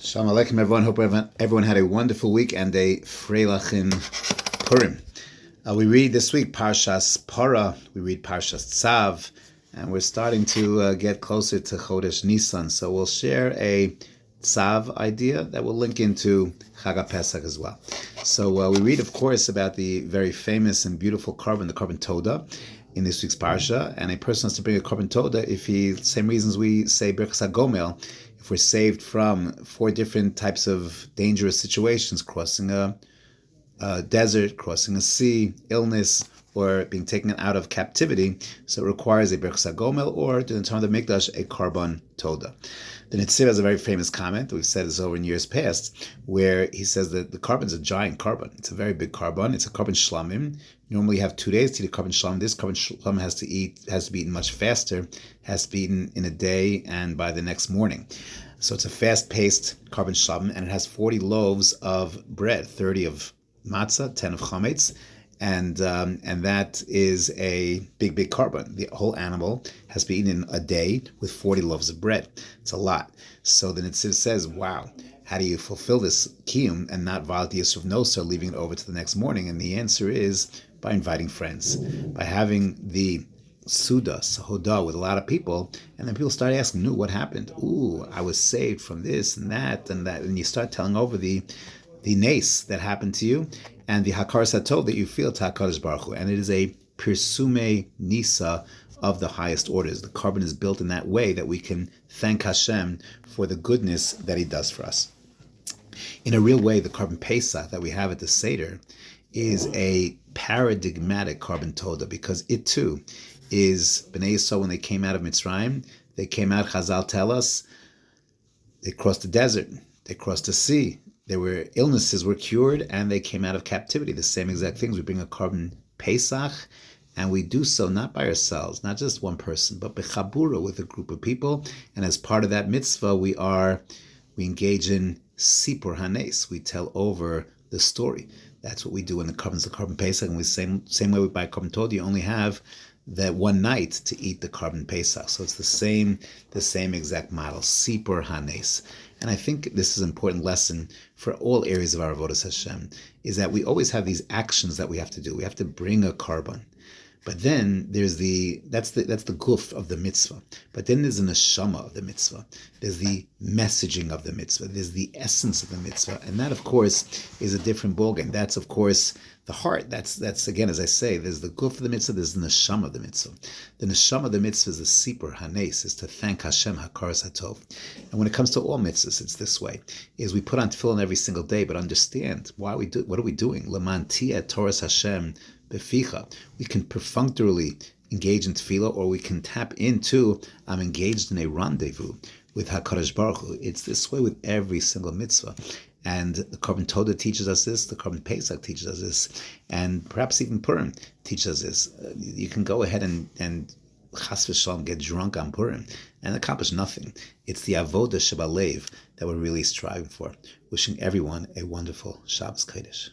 Shalom Aleichem, everyone. Hope everyone had a wonderful week and a Freilachin Purim. We read this week Parshas Parah, we read Parshas Tzav, and we're starting to get closer to Chodesh Nisan. So we'll share a Tzav idea that will link into Chag HaPesach as well. So we read, of course, about the very famous and beautiful korban, the korban Toda, in this week's Parsha. And a person has to bring a korban Toda if he, same reasons we say Birchas HaGomel, if we're saved from 4 different types of dangerous situations, crossing a desert, crossing a sea, illness, or being taken out of captivity. So it requires a Birchas HaGomel, or in the time of the Mikdash, a korban Toda. The Netziv has a very famous comment, we've said this over in years past, where he says that the korban is a giant korban. It's a very big korban. It's a korban shlamim. Normally you have 2 days to eat a korban shlamim. This korban shlamim has to be eaten much faster, has to be eaten in a day and by the next morning. So it's a fast-paced korban shlamim, and it has 40 loaves of bread, 30 of matzah, 10 of chametz, and that is a big korban. The whole animal has to be eaten in a day with 40 loaves of bread. It's a lot. So the Netziv says, wow, how do you fulfill this kiyum and not violate the Yisur of Nosar, leaving it over to the next morning? And the answer is by inviting friends, by having the Suda, Sahoda, with a lot of people, and then people start asking, "No, what happened? Ooh, I was saved from this and that," and you start telling over the nace that happened to you, and the Hakar Satov that you feel to HaKadosh Baruch Hu, and it is a Pirsume Nisa of the highest orders. The korban is built in that way that we can thank Hashem for the goodness that He does for us. In a real way, the korban Pesach that we have at the Seder is a paradigmatic korban Toda, because it too is Bnei Yisrael. When they came out of Mitzrayim, they came out, Chazal tell us, they crossed the desert, they crossed the sea, illnesses were cured, and they came out of captivity. The same exact things. We bring a korban Pesach, and we do so not by ourselves, not just one person, but bechabura, with a group of people. And as part of that mitzvah, we engage in sipur hanes. We tell over the story. That's what we do in the korban Pesach, and we same way we buy korban Toda. You only have that one night to eat the korban Pesach. So it's the same exact model, sipur hanes. And I think this is an important lesson for all areas of our avodas Hashem, is that we always have these actions that we have to do. We have to bring a korban. But then there's that's the guf of the mitzvah. But then there's the neshama of the mitzvah. There's the messaging of the mitzvah. There's the essence of the mitzvah. And that, of course, is a different ballgame. That's, of course, the heart. That's again, as I say, there's the guf of the mitzvah, there's the neshama of the mitzvah. The neshama of the mitzvah is the sipur hanes, is to thank Hashem hakaras hatov. And when it comes to all mitzvahs, it's this way: is we put on tefillin every single day, but understand what are we doing? Leman tia Torah Hashem beficha. We can perfunctorily engage in tefillah, or we can tap into I'm engaged in a rendezvous with HaKadosh Baruch Hu. It's this way with every single mitzvah. And the korban Toda teaches us this, the korban Pesach teaches us this, and perhaps even Purim teaches us this. You can go ahead and chas v'shalom get drunk on Purim and accomplish nothing. It's the avodah shebalev that we're really striving for. Wishing everyone a wonderful Shabbos Kodesh.